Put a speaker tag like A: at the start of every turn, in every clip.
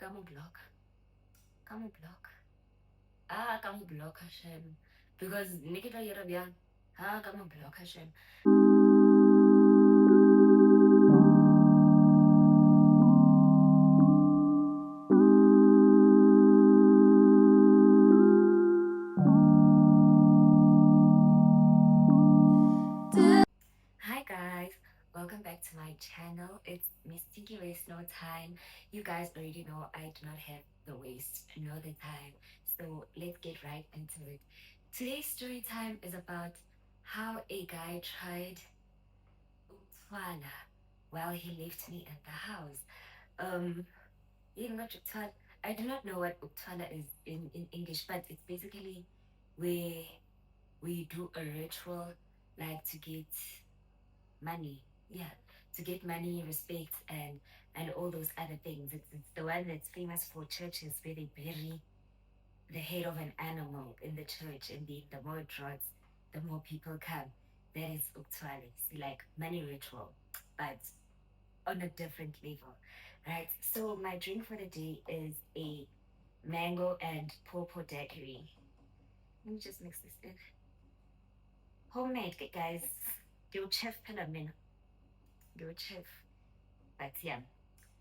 A: kamu block. Kamu block. Ah, kamu block Hashem. Because Nikita Yerabian. Ah, kamu block Hashem. Hi guys, welcome back to my channel. It's Miss Tinky Waste No Time. You guys already know I do not have the waste nor the time. So let's get right into it. Today's story time is about how a guy tried Utswana while he left me at the house. Um, you know, Utswana, I do not know what Utswana is in English, but it's basically where we do a ritual like to get money. Yeah, to get money, respect, and all those other things. It's the one that's famous for churches where they bury the head of an animal in the church, and the more it rots, the more people come. That is Uktwali, like money ritual, but on a different level, right? So my drink for the day is a mango and pawpaw daiquiri. Let me just mix this in. Homemade, guys. Your chef Pelamin. Your chef. But yeah,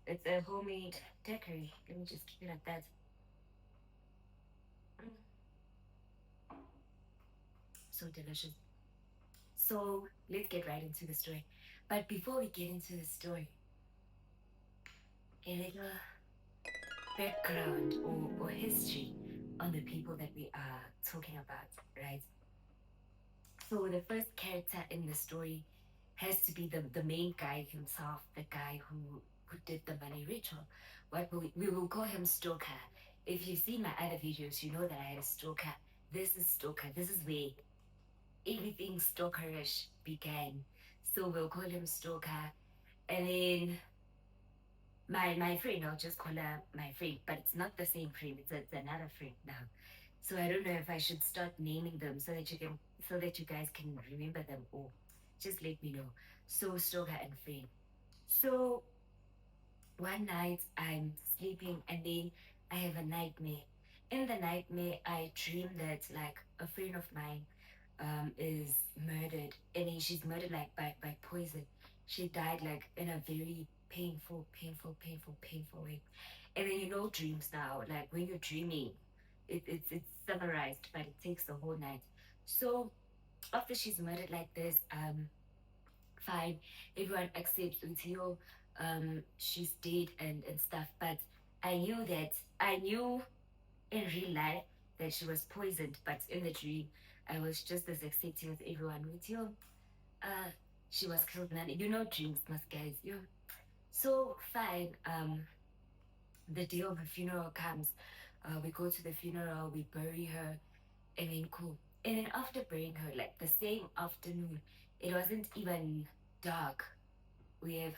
A: it's a homemade daiquiri. Let me just keep it at that. Mm, so delicious. So let's get right into the story. But before we get into the story, a little background or history on the people that we are talking about, right? So the first character in the story has to be the main guy himself, the guy who did the money ritual. What we will call him Stoker. If you've seen my other videos, you know that I had a stalker. This is Stoker. This is where everything stalkerish began. So we'll call him Stoker. And then my friend, I'll just call her my friend, but it's not the same friend, it's another friend now. So I don't know if I should start naming them so that you guys can remember them all. Just let me know. So Stoker and friend. So one night I'm sleeping and then I have a nightmare. In the nightmare I dream that like a friend of mine is murdered, and then she's murdered like by poison. She died like in a very painful way. And then you know dreams now, like when you're dreaming, it's summarized, but it takes the whole night. So after she's murdered like this, fine, everyone accepts until she's dead and stuff. But I knew in real life that she was poisoned, but in the dream, I was just as accepting as everyone with you. Uh, she was killed. None, you know, dreams, must guys. You. So fine. The day of the funeral comes. We go to the funeral. We bury her, and then cool. And then after burying her, like the same afternoon, it wasn't even dark. We have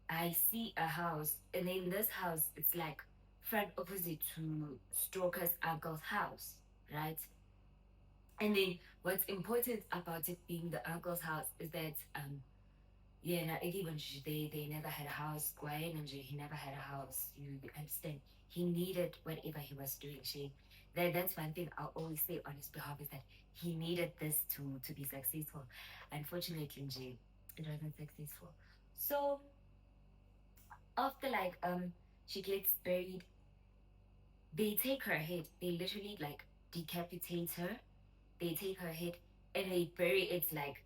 A: I see a house, and in this house, it's like front opposite to Stalker's uncle's house, right? And then what's important about it being the uncle's house is that yeah, na even they never had a house. Gwen and he never had a house. You understand? He needed whatever he was doing. That's one thing I'll always say on his behalf is that he needed this to be successful. Unfortunately, Nje, it wasn't successful. So after like she gets buried, they take her head, they literally like decapitate her, they take her head and they bury it like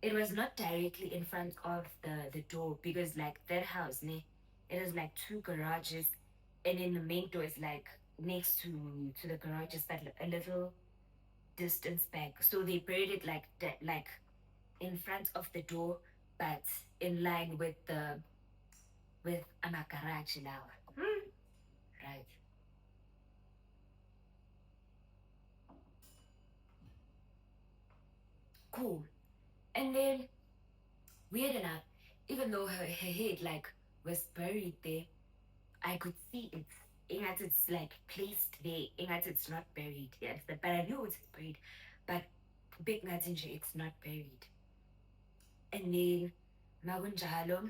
A: it was not directly in front of the door because like that house ne, it is like two garages and then the main door is like next to the garages but a little distance back, so they buried it like that, like in front of the door but in line with amagarage now. Right. Cool. And then, weird enough, even though her head like was buried there, I could see it's Ingat it's like placed there. Ingat it's not buried. Yes, but I knew it's buried. But big Natinja, it's not buried. And then Magunjalo,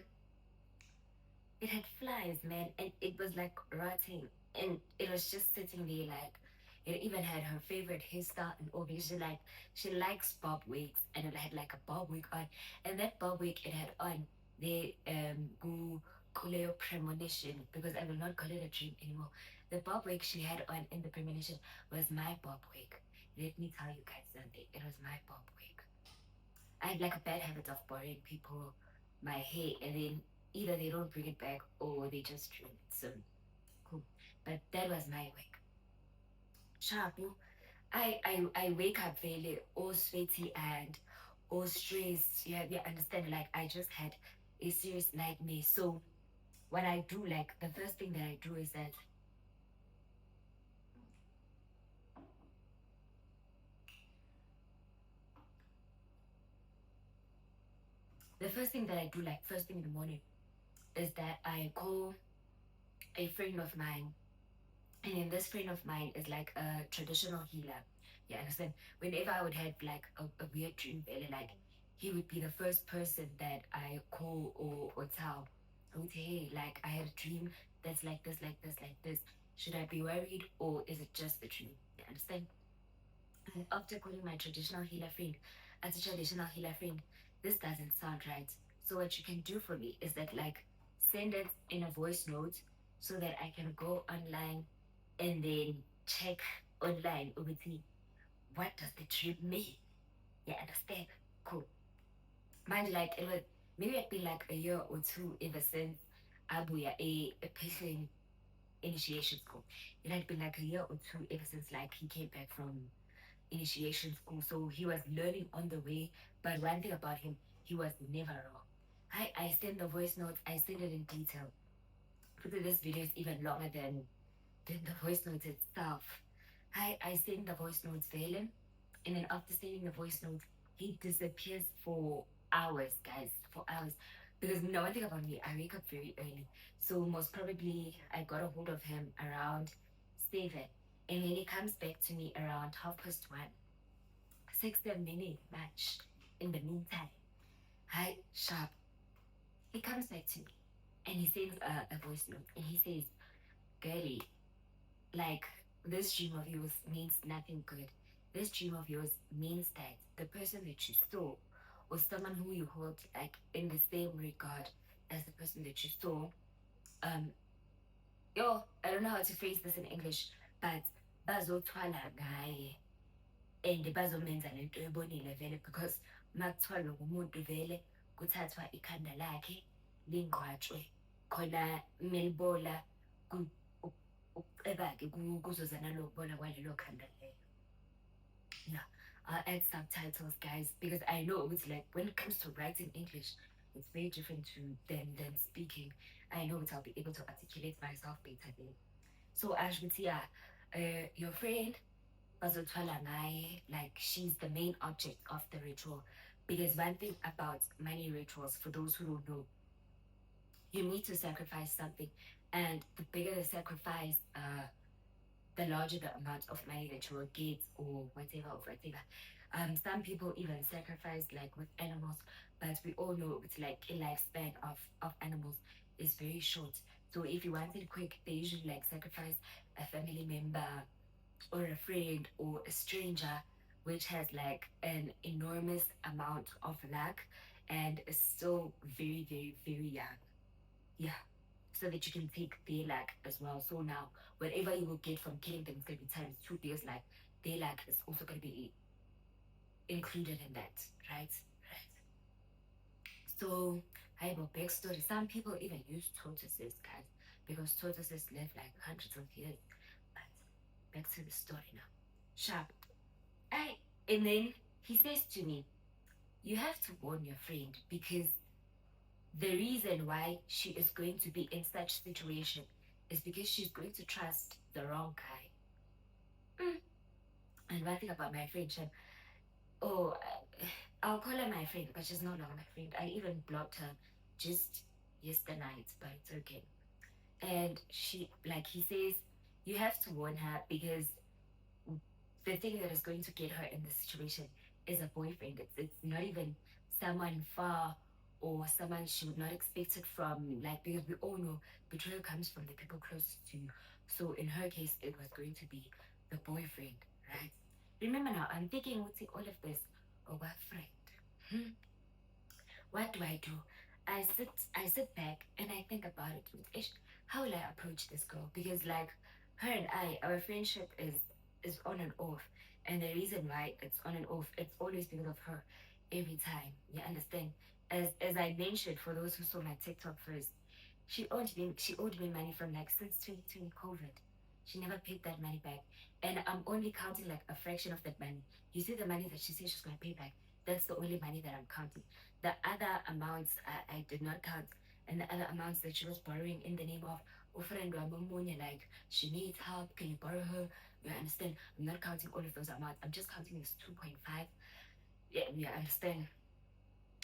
A: it had flies, man, and it was like rotting, and it was just sitting there like. It even had her favorite hairstyle, and obviously like she likes bob wigs, and it had like a bob wig on, and that bob wig it had on the kuleyo premonition, because I will not call it a dream anymore. The bob wig she had on in the premonition was my bob wig. Let me tell you guys something. It was my bob wig. I have like a bad habit of borrowing people my hair, and then either they don't bring it back or they just ruin it. So cool. But that was my wig. Shabu. I wake up really all sweaty and all stressed. Yeah, you understand? Like I just had a serious nightmare. So what I do, like the first thing that I do is that the first thing that I do, like first thing in the morning, is that I call a friend of mine. And then this friend of mine is like a traditional healer. You understand? Whenever I would have like a weird dream, really, like he would be the first person that I call or tell. I would say, hey, like I had a dream that's like this, like this, like this. Should I be worried or is it just a dream? You understand? And after calling my traditional healer friend as a traditional healer friend, this doesn't sound right. So what you can do for me is that like send it in a voice note so that I can go online and then check online with me. What does the dream mean? You understand? Cool. Mind like it was maybe it'd been like a year or two ever since Abuya a patient initiation school. It had been like a year or two ever since like he came back from initiation school. So he was learning on the way. But one thing about him, he was never wrong. I send the voice notes, I send it in detail. Because this video is even longer than the voice notes itself. I send the voice notes to him, and then after sending the voice notes, he disappears for hours, guys, for hours. Because no one thing about me, I wake up very early. So most probably I got a hold of him around 7. And then he comes back to me around 1:30. 6 7 minute match. In the meantime, hi sharp. He comes back to me and he sends a voice note and he says, Girlie, like this dream of yours means nothing good. This dream of yours means that the person that you saw was someone who you hold like in the same regard as the person that you saw. Um, yo, I don't know how to phrase this in English, but bazothwala ngaye and bazomenza lento ebonile vele because makuthwalwa ngumuntu vele kuthathwa ikhanda lakhe lingqwatshwe khona melibola ukuceba-ke kuzoza nalokubola kwalelo khanda lelo. Yeah, I'll add subtitles, guys, because I know it's like when it comes to writing English, it's very different to than speaking. I know that I'll be able to articulate myself better then. So Ashwati, yeah, your friend bazothwala ngaye, like she's the main object of the ritual. Because one thing about many rituals, for those who don't know, you need to sacrifice something, and the bigger the sacrifice, the larger the amount of money that you will get or whatever or whatever. Some people even sacrifice like with animals, but we all know it's like a lifespan of animals is very short. So if you want it quick, they usually like sacrifice a family member or a friend or a stranger, which has like an enormous amount of luck and is still very, very, very young. Yeah. So that you can take their luck as well. So now, whatever you will get from killing them is going to be times two because like their luck is also going to be included in that, right? Right. So, I have a backstory. Some people even use tortoises, guys, because tortoises live like hundreds of years. But back to the story now. Sharp. I and then he says to me, "You have to warn your friend because the reason why she is going to be in such situation is because she's going to trust the wrong guy." And one thing about my friendship, oh, I'll call her my friend, but she's no longer my friend. I even blocked her just yesterday night, but it's okay. And she, like he says, you have to warn her because the thing that is going to get her in this situation is a boyfriend. It's not even someone far or someone she would not expect it from, like, because we all know betrayal comes from the people closest to you. So in her case, it was going to be the boyfriend, right? Remember now, I'm thinking, what's all of this? Oh, my friend. Hmm. What do I do? I sit back and I think about it with ish. How will I approach this girl? Because like her and I, our friendship is on and off. And the reason why it's on and off, it's always because of her every time. You understand? As I mentioned, for those who saw my TikTok first, she owed me money from like since 2020 COVID. She never paid that money back. And I'm only counting like a fraction of that money. You see the money that she says she's gonna pay back. That's the only money that I'm counting. The other amounts I did not count. And the other amounts that she was borrowing in the name of friend like she needs help, can you borrow her? You understand? I'm not counting all of those amounts. I'm just counting this 2.5. Yeah, you understand.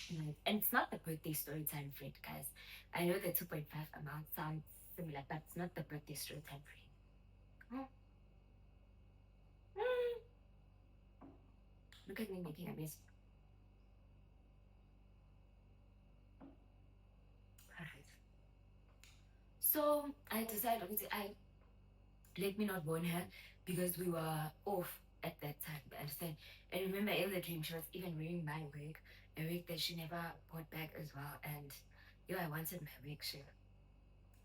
A: And it's not the birthday story time friend, guys. I know the 2.5 amount sounds similar, but it's not the birthday story time friend. Mm. Look at me making a mess. Alright. So I decided, obviously, I let me not warn her because we were off at that time. Understand? And remember, in the dream, she was even wearing my wig, a wig that she never brought back as well. And I wanted my wig. She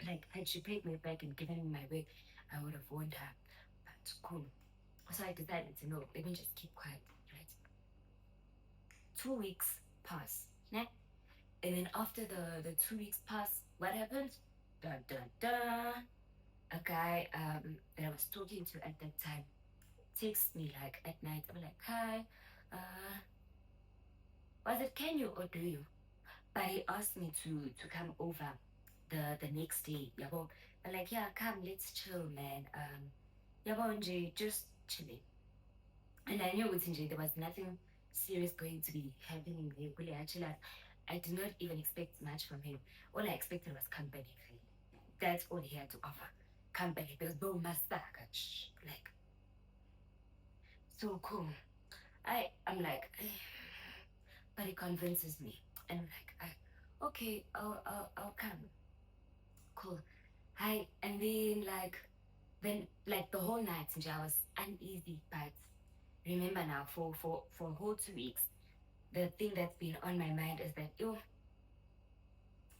A: like had she paid me back and given me my wig, I would have warned her. But cool. So I decided to know. Let me just keep quiet. Right. 2 weeks pass. Né? And then after the 2 weeks pass, what happened? Dun dun dun. A guy that I was talking to at that time texts me like at night. I'm like, hi, uh, was it can you or do you? But he asked me to come over the next day. Yabo. I'm like, yeah, come, let's chill, man. Yabo nje, just chilling. And I knew with Nje there was nothing serious going to be happening there. Really, actually, I did not even expect much from him. All I expected was company. Really. That's all he had to offer. Company. Because Bo Mastaka. Like, so cool. I'm like, but he convinces me. And I'm like, okay, I'll come. Cool. Hi. And then the whole night, I was uneasy. But remember now, for a whole 2 weeks, the thing that's been on my mind is that,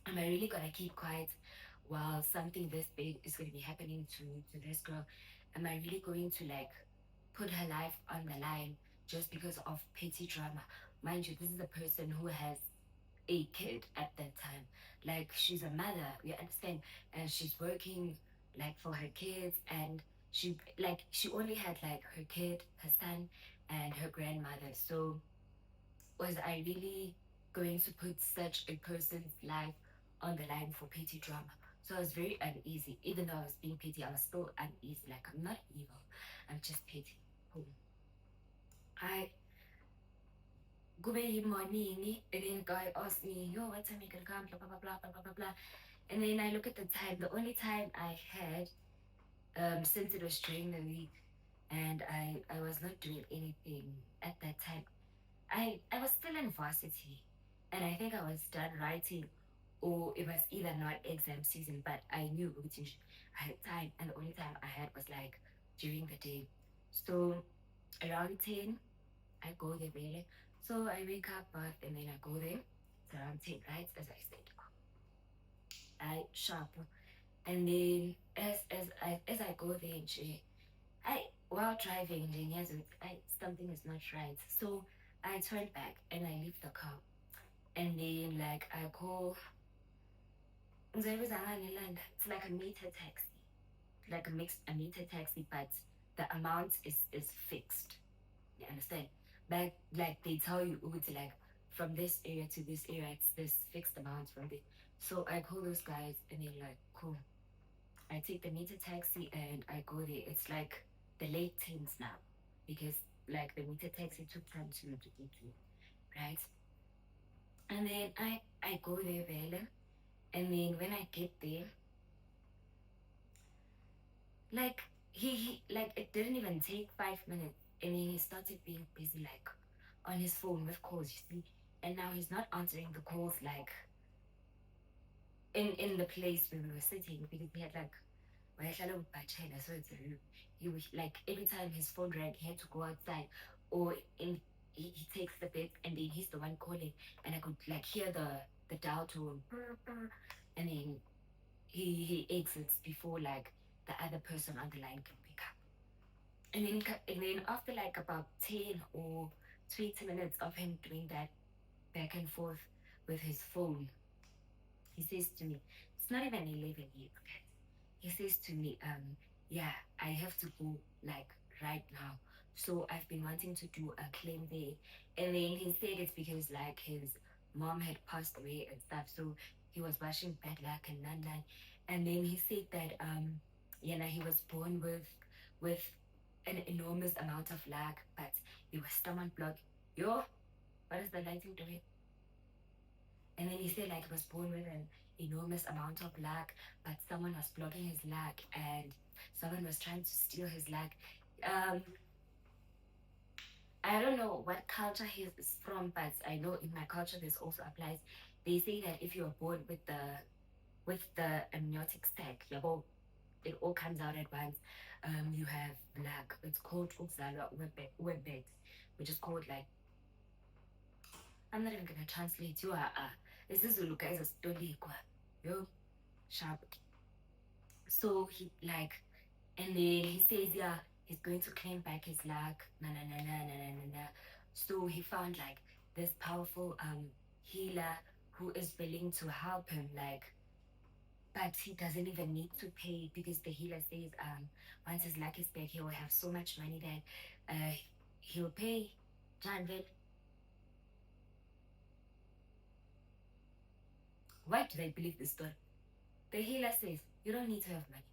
A: am I really gonna keep quiet while something this big is gonna be happening to this girl? Am I really going to like put her life on the line just because of petty drama? Mind you, this is a person who has a kid at that time. Like she's a mother, you understand, and she's working like for her kids, and she only had like her kid, her son, and her grandmother. So was I really going to put such a person's life on the line for petty drama? So I was very uneasy. Even though I was being petty, I was still uneasy. Like, I'm not evil, I'm just petty. Boom. I go back morning, and then guy asked me, yo, what time you gonna come? Blah, blah, blah, blah, blah, blah, blah. And then I look at the time, the only time I had, since it was during the week, and I was not doing anything at that time. I was still in varsity, and I think I was done writing, or it was either not exam season, but I knew which I had time, and the only time I had was like during the day. So around 10, I go there really. So I wake up, and then I go there. It's around 10, right? As I said, I sharp, and then as I go there, while driving, then yes, something is not right. So I turn back and I leave the car. And then like I call it's like a meter taxi. Like a meter taxi, but the amount is fixed. You understand? But like they tell you it's like from this area to this area, it's this fixed amount from there. So I call those guys and they're like, cool. I take the meter taxi and I go there. It's like the late teens now. Because like the meter taxi took time to get to, right? And then I go there, Vele. And then when I get there, like like it didn't even take 5 minutes. And then he started being busy like on his phone with calls, you see. and now he's not answering the calls like in the place where we were sitting because he had like by China, so it's he was like every time his phone rang, he had to go outside or in he takes the bit and then he's the one calling and I could like hear the dial tone and then he exits before like the other person on the line can pick up. And then after like about 10 or 20 minutes of him doing that back and forth with his phone, he says to me, it's not even 11 yet, guys. He says to me, yeah, I have to go like right now. So I've been wanting to do a claim there. And then he said it's because like his mom had passed away and stuff. So he was washing bad luck and none. And then he said that yeah, he was born with an enormous amount of luck, but there was someone block. Yo, what is the lighting doing? And then he said like he was born with an enormous amount of luck, but someone was blocking his luck and someone was trying to steal his luck. Um, I don't know what culture he's from, but I know in my culture this also applies. They say that if you are born with the amniotic sac, it all comes out at once. You have luck. It's called ukuzalwa webet, which is called like I'm not even gonna translate you. This is Zulu guys, a story. Yo, sharp. So he like, and then he says, yeah, he's going to claim back his luck. Na na na na na na na na. So he found like this powerful healer who is willing to help him, like, but he doesn't even need to pay because the healer says once his luck is back, he will have so much money that he'll pay. Janville, why do they believe this story? The healer says you don't need to have money.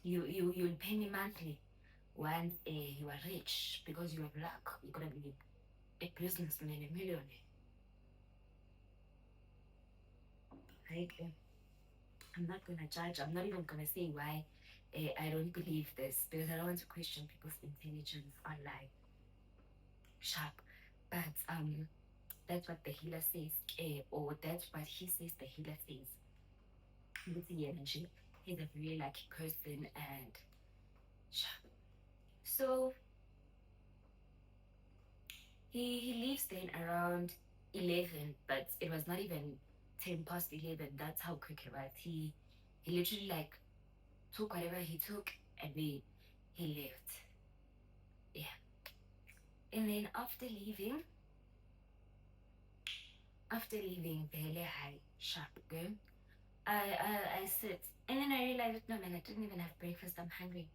A: You'll pay me monthly once you are rich because you have luck. You're gonna be a businessman, a millionaire. Right? I'm not gonna judge. I'm not even gonna say why I don't believe this because I don't want to question people's intelligence online. Sharp, but that's what the healer says, or that's what he says. The healer says. He's a very lucky person and sharp. So he leaves then around 11, but it was not even 10 past 11. That's how quick it was. He literally like took whatever he took and he left. Yeah. And then after leaving Bele High Sharp girl, I sit and then I realized no man, I didn't even have breakfast. I'm hungry.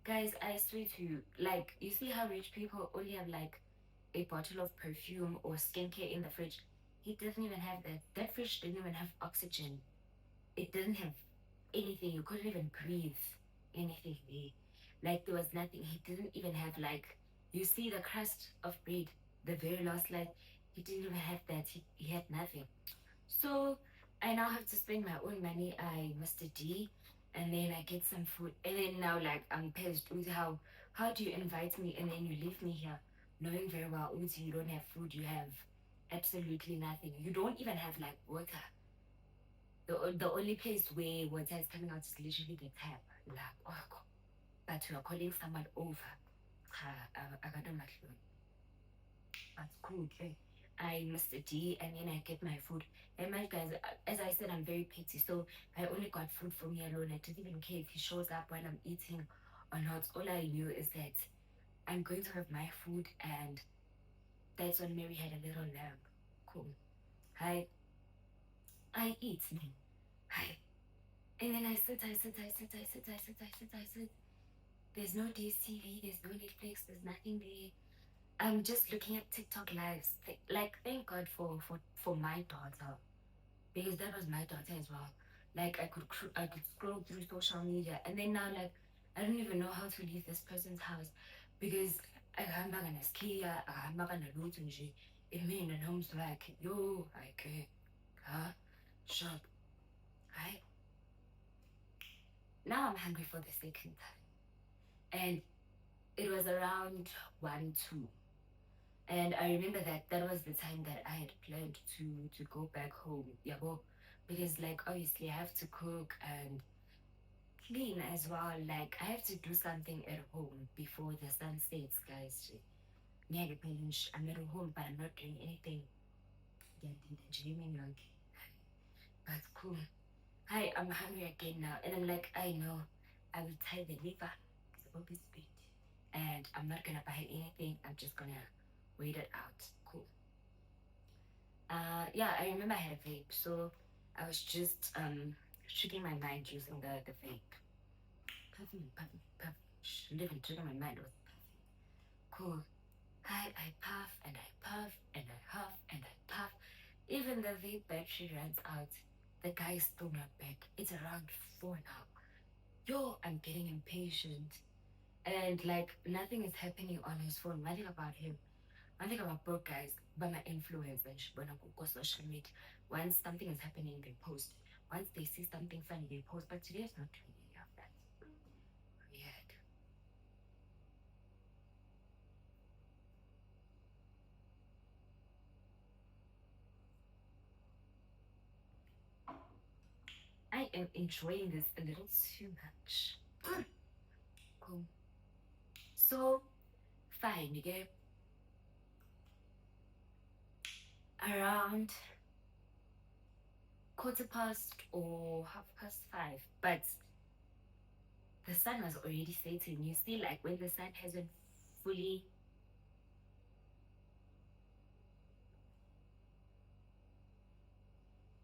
A: Guys, I swear to you, like you see how rich people only have like a bottle of perfume or skincare in the fridge. He doesn't even have that. That fridge didn't even have oxygen. It didn't have anything. You couldn't even breathe anything there. Like there was nothing. He didn't even have like you see the crust of bread, the very last slice. He didn't even have that. He had nothing. So I now have to spend my own money. I Mr. D and then I get some food. And then now like I'm pissed with how do you invite me and then you leave me here knowing very well Uzi, you don't have food, you have absolutely nothing. You don't even have like water. The only place where water is coming out is literally the tap. Like, oh, but you are calling someone over. I got a That's cool, okay? I Mr. D and then I get my food. And my guys, as I said, I'm very petty, so I only got food for me alone. I didn't even care if he shows up while I'm eating or not. All I knew is that I'm going to have my food, and that's when Mary had a little lamb. Cool. I eat, man. Hi. And then I sit. There's no DSTV, there's no Netflix, there's nothing there. I'm just looking at TikTok lives. Like, thank God for my daughter, because that was my daughter as well. Like, I could scroll through social media, and then now like I don't even know how to leave this person's house because akahamba nganesikia, akahamba kanalutho nje. Imina nomzi wakhe, yo, okay, huh, shop, right? Now I'm hungry for the second time, and it was around 1, 2. And I remember that that was the time that I had planned to go back home. Yeah, well, because like obviously I have to cook and clean as well. Like I have to do something at home before the sun sets, guys. Ngeke I'm at home, but I'm not doing anything. Dreaming, okay. But cool. Hi, I'm hungry again now. And I'm like, I know. I will tie the liver because I will be sweet. And I'm not gonna buy anything. I'm just gonna wait it out. Cool. Yeah, I remember I had a vape, so I was just tricking my mind using the vape. Puffing, puffing, puffing. Living, tricking my mind was puffing. Cool. I puff and I puff and I huff and I puff. Even the vape battery runs out. The guy is still not back. It's around 4 now. Yo, I'm getting impatient. And like nothing is happening on his phone. Nothing about him. Nothing about broke guys. But my influence and when I go social media. Once something is happening, they post. Once they see something funny, they post. But today is not doing any of that. Weird. I am enjoying this a little too much. Cool. So fine, okay? Around quarter past or 5:30. But the sun was already setting. You see, like when the sun hasn't fully,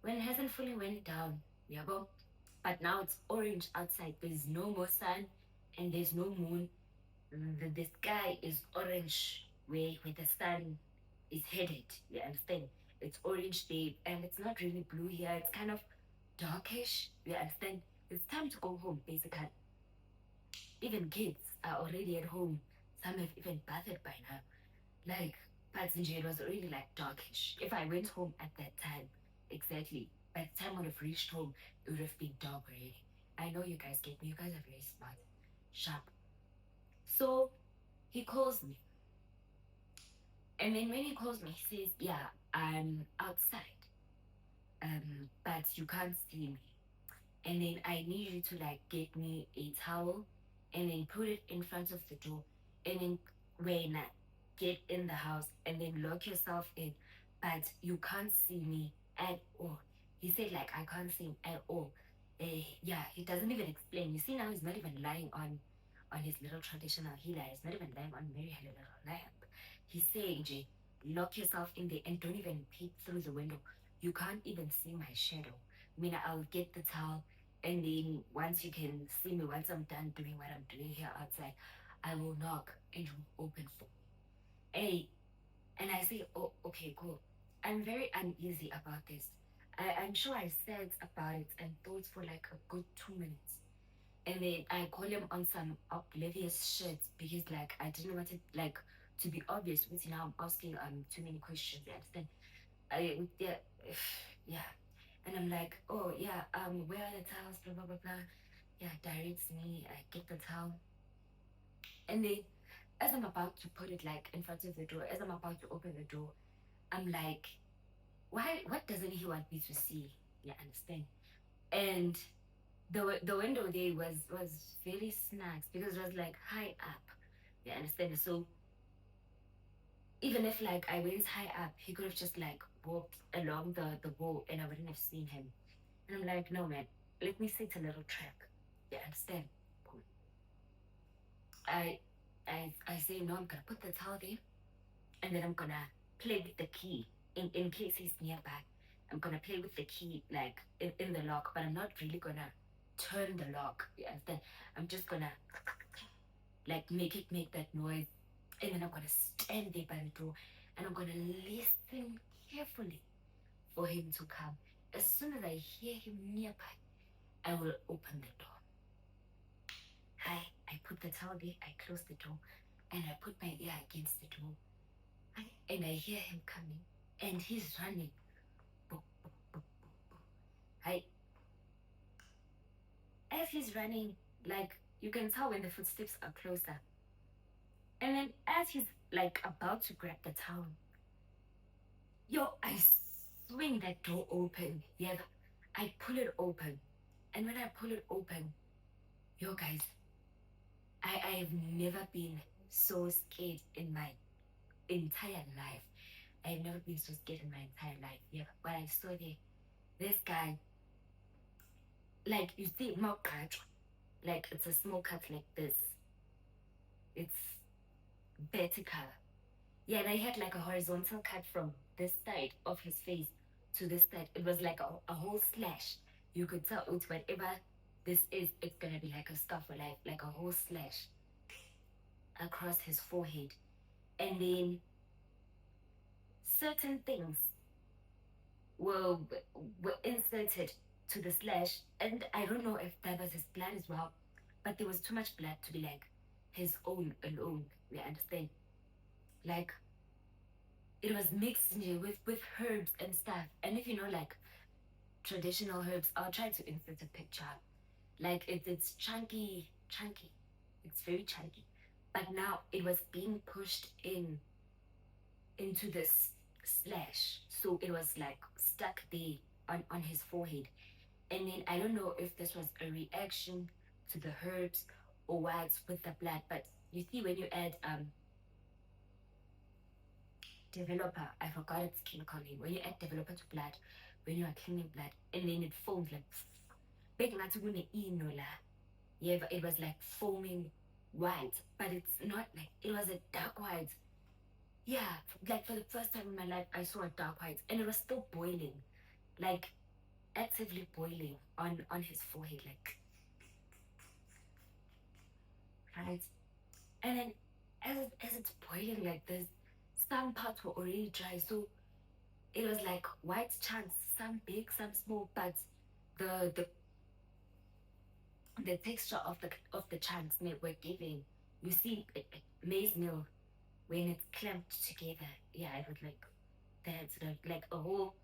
A: when it hasn't fully went down, yeah, but now it's orange outside. There's no more sun and there's no moon. The sky is orange where the sun is headed. You understand? It's orange there and it's not really blue here. It's kind of darkish. You understand? It's time to go home, basically. Even kids are already at home. Some have even bathed by now. Like, Patsinji, it was already like darkish. If I went home at that time, exactly, by the time I would have reached home, it would have been dark already. I know you guys get me. You guys are very smart, sharp. So he calls me. And then when he calls me, he says, yeah, I'm outside. But you can't see me. And then I need you to like get me a towel and then put it in front of the door and then when I get in the house and then lock yourself in, but you can't see me at all. He said like I can't see him at all. Yeah, he doesn't even explain. You see now he's not even lying on his little traditional healer. He's not even lying on Mary had a little lamp. He's saying, Jay, lock yourself in there and don't even peek through the window. You can't even see my shadow. I mean, I'll get the towel, and then once you can see me, once I'm done doing what I'm doing here outside, I will knock and you will open for me. Hey, and I say, oh, okay, cool. I'm very uneasy about this. I'm sure I said about it and thought for like a good 2 minutes. And then I call him on some oblivious shit because like I didn't want it like to be obvious with now I'm asking too many questions. You understand? Yeah, yeah. And I'm like, oh yeah, where are the towels? Blah blah blah blah. Yeah, directs me. I get the towel, and then as I'm about to put it like in front of the door, as I'm about to open the door, I'm like, why? What doesn't he want me to see? You understand? And the window there was very snug because it was like high up. You understand? So even if like I went high up, he could have just like walked along the wall and I wouldn't have seen him. And I'm like, no, man, let me set a little trap. You understand? I, I say, no, I'm gonna put the towel there and then I'm gonna play with the key in case he's nearby. I'm gonna play with the key like in the lock, but I'm not really gonna turn the lock. You understand? I'm just gonna like make it make that noise and then I'm gonna stand there by the door and I'm gonna listen carefully for him to come. As soon as I hear him nearby, I will open the door. I put the towel there, I close the door, and I put my ear against the door. And I hear him coming, and he's running. Bo- bo- bo- bo- bo. I, as he's running, like you can tell when the footsteps are closer. And then as he's like about to grab the towel, yo, I swing that door open. Yeah, I pull it open. And when I pull it open, yo guys, I've never been so scared in my entire life. I've never been so scared in my entire life. Yeah, but I saw this guy, like you see, not cut, like it's a small cut like this. It's vertical. Yeah, and I had like a horizontal cut from this side of his face to this side. It was like a whole slash. You could tell it's whatever this is, it's gonna be like a scar for life, like a whole slash across his forehead. And then certain things were were inserted to the slash, and I don't know if that was his blood as well, but there was too much blood to be like his own alone. You understand? Like it was mixed with herbs and stuff. And if you know like traditional herbs, I'll try to insert a picture. Like it's chunky, chunky. It's very chunky. But now it was being pushed into this slash. So it was like stuck there on his forehead. And then I don't know if this was a reaction to the herbs or what's with the blood, but you see when you add developer, I forgot its chemical name. When you add developer to blood, when you are cleaning blood, and then it foams like big yeah, but it was like foaming white, but it's not like it was a dark white. Yeah, like for the first time in my life, I saw a dark white, and it was still boiling, like actively boiling on his forehead, like right. And then as it's boiling like this, some parts were already dry, so it was like white chunks, some big, some small, but the the the texture of the chunks were giving. You see, maize meal when it's clamped together. Yeah, it was like that, sort of like a whole.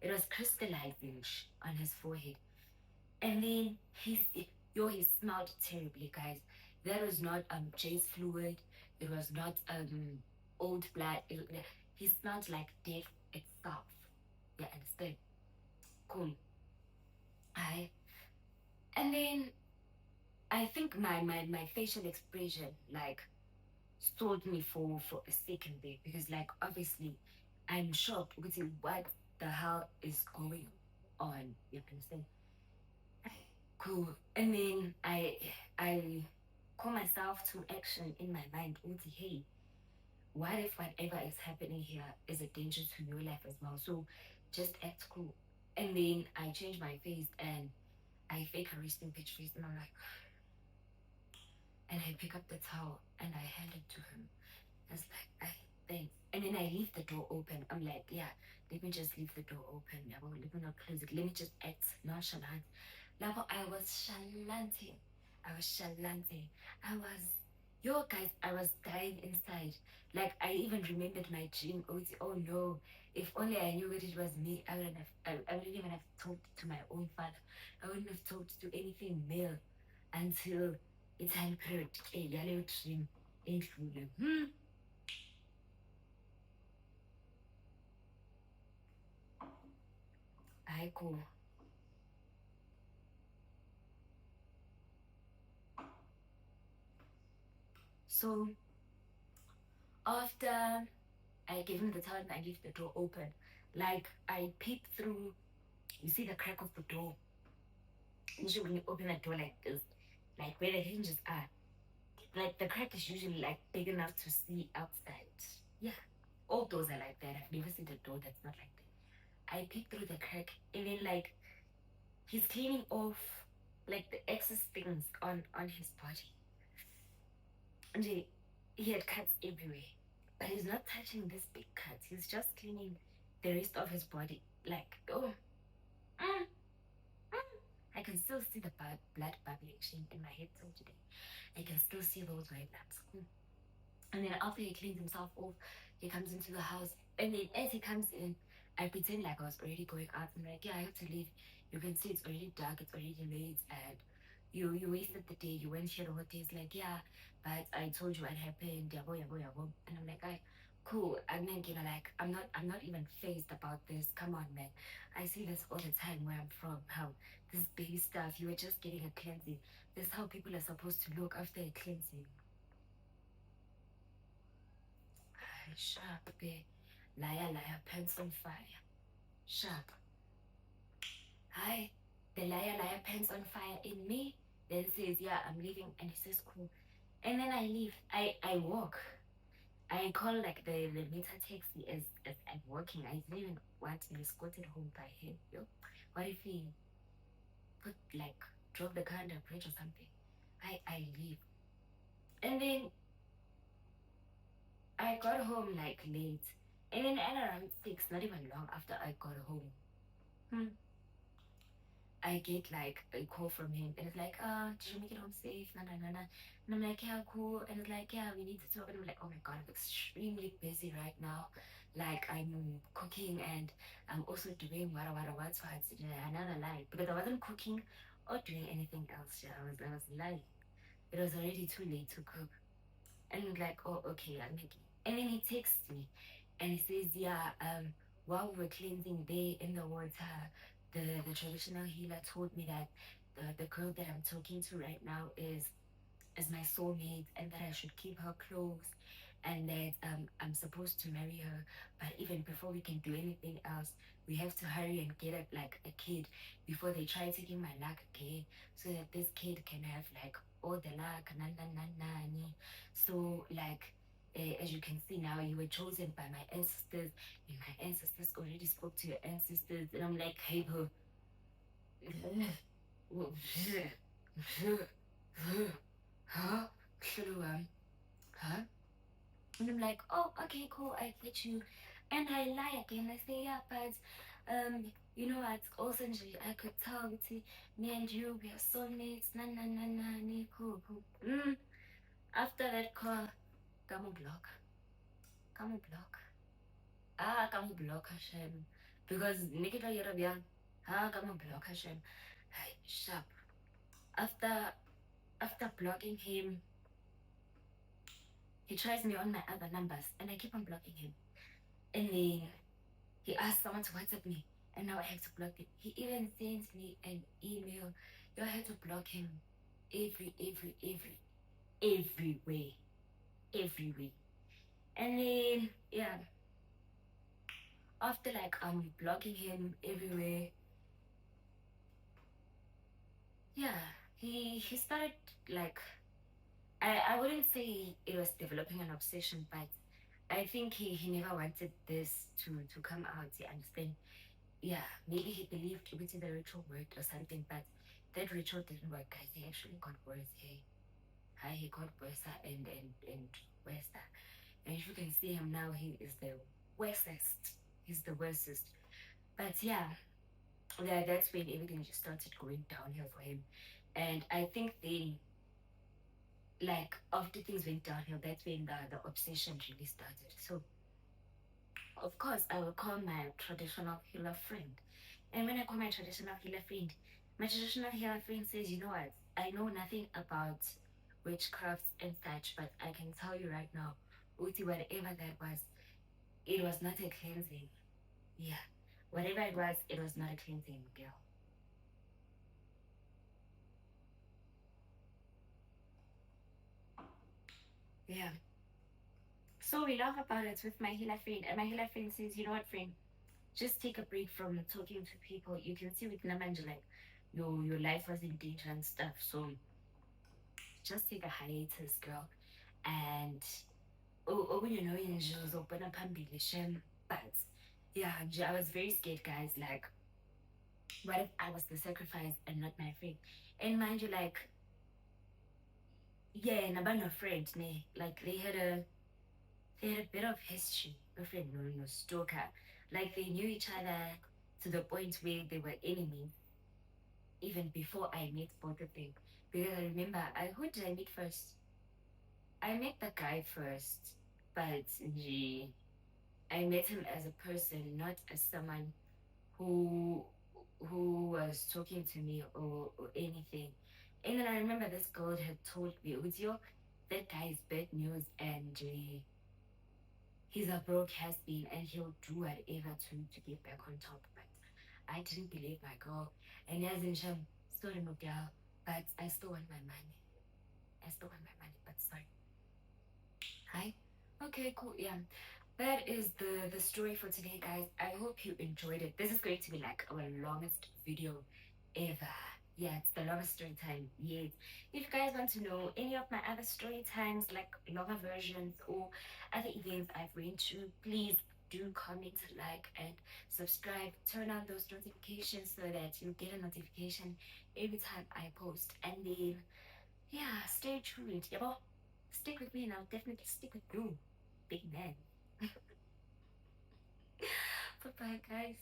A: It was crystallizing on his forehead, and then he smelled terribly, guys. That was not Jay's fluid. It was not old blood. He smelled like death itself. Yeah, understand? Cool. I and then I think my facial expression like stalled me for a second there because like obviously I'm shocked because what the hell is going on? You understand? Cool. And then I call myself to action in my mind. Uti, hey, what if whatever is happening here is a danger to your life as well? So just act cool. And then I change my face and I fake a resting bitch face and I'm like, and I pick up the towel and I hand it to him. I was like, I thanks. And then I leave the door open. I'm like, yeah, let me just leave the door open. Yeah, well, let me not close it. Let me just act nonchalant. Labo, I was shalanting. I was shalanting. I was, yo guys, I was dying inside. Like I even remembered my dream. Oh no, if only I knew that it was me, I wouldn't even have talked to my own father. I wouldn't have talked to anything male until it's time period. A yellow dream included. I go. So after I give him the time, I leave the door open. Like I peep through, you see the crack of the door. Usually when you open the door like this, like where the hinges are, like the crack is usually like big enough to see outside. Yeah, all doors are like that. I've never seen a door that's not like that. I peep through the crack and then like he's cleaning off like the excess things on his body. And he had cuts everywhere. But he's not touching this big cut. He's just cleaning the rest of his body. Like, oh, mm, mm. I can still see the blood bubbling in my head till today. I can still see those white laps. And then after he cleans himself off, he comes into the house. And then as he comes in, I pretend like I was already going out. I'm like, yeah, I have to leave. You can see it's already dark. It's already late. And you wasted the day, you went here the whole day. It's like, yeah, but I told you what happened, yabo, yabo, yabo. And I'm like, I cool. And then like I'm not even phased about this. Come on, man. I see this all the time where I'm from. How this baby stuff, you were just getting a cleansing. This is how people are supposed to look after a cleansing. Ay, sharp, okay. Liar, liar, pants on fire. Sharp. Hi, the liar, liar, pants on fire in me. Then says, yeah, I'm leaving. And he says, cool. And then I leave. I walk. I call like the meter taxi as I'm walking. I didn't even want to be escorted home by him. Yo. What if he put like drop the car under a bridge or something? I leave. And then I got home like late. And then at around 6, not even long after I got home. Hmm. I get like a call from him and it's like, did you make it home safe? Nah, nah, nah, nah. And I'm like, yeah, cool. And it's like, yeah, we need to talk. And I'm like, oh my God, I'm extremely busy right now. Like I'm cooking and I'm also doing what another lie. Because I wasn't cooking or doing anything else. Yeah, I was lying. It was already too late to cook. And I'm like, oh, okay, I'm making. And then he texts me and he says, yeah, while we were cleansing there in the water, the traditional healer told me that the girl that I'm talking to right now is my soulmate and that I should keep her close and that I'm supposed to marry her. But even before we can do anything else, we have to hurry and get like a kid before they try taking my luck again so that this kid can have like all the luck. Na, na, na, na, na. So like as you can see now, you were chosen by my ancestors, and my ancestors already spoke to your ancestors. And I'm like, hey, bro, huh? Huh? And I'm like, oh, okay, cool, I get you. And I lie again. I say, yeah, but you know what? Also, I could tell between me and you, we are soulmates. Na na na na, ni cool, cool. After that call, come on block, come on block. Come on block Hashem, because Nikita Yerabian. Come on block Hashem. Hey, sharp. After after blocking him, he tries me on my other numbers, and I keep on blocking him. And then he asked someone to WhatsApp me, and now I have to block him. He even sends me an email. You have to block him every way, every way. And then yeah, after like blocking him everywhere, yeah, he started like I wouldn't say it was developing an obsession, but I think he never wanted this to come out. You understand? Yeah, maybe he believed it was the ritual worked or something, but that ritual didn't work, guys. He actually got worse. He got worse and worse. And if you can see him now, he is the worstest. He's the worstest. But yeah, that's when everything just started going downhill for him. And I think then, like, after things went downhill, that's when the obsession really started. So, of course, I will call my traditional healer friend. And when I call my traditional healer friend says, you know what? I know nothing about witchcraft and such, but I can tell you right now, Uti, whatever that was, it was not a cleansing. Yeah. Whatever it was not a cleansing, girl. Yeah. So we laugh about it with my healer friend, and my healer friend says, you know what, friend? Just take a break from talking to people. You can see with Namanja, like, your life was in danger and stuff. So just take a hiatus, girl. And you know, in just open up and be but yeah, I was very scared, guys. Like, what if I was the sacrifice and not my friend? And mind you, like, yeah, and about no friend, ne? Like they had a bit of history. A friend, no stalker. Like they knew each other to the point where they were enemies even before I met both of them. Because I remember, who did I meet first? I met the guy first, but I met him as a person, not as someone who who was talking to me or anything. And then I remember this girl had told me, with your that guy is bad news and he's a broke has been and he'll do whatever to get back on top. But I didn't believe my girl. And as in Sham, sorry, no girl, but I still want my money. I still want my money, but sorry. Hi. Okay, cool. Yeah. That is the story for today, guys. I hope you enjoyed it. This is going to be like our longest video ever. Yeah, it's the longest story time yet. If you guys want to know any of my other story times, like longer versions or other events I've been to, please do comment, like, and subscribe. Turn on those notifications so that you get a notification every time I post. And then, yeah, stay tuned. Yeah, stick with me and I'll definitely stick with you, big man. Bye bye, guys.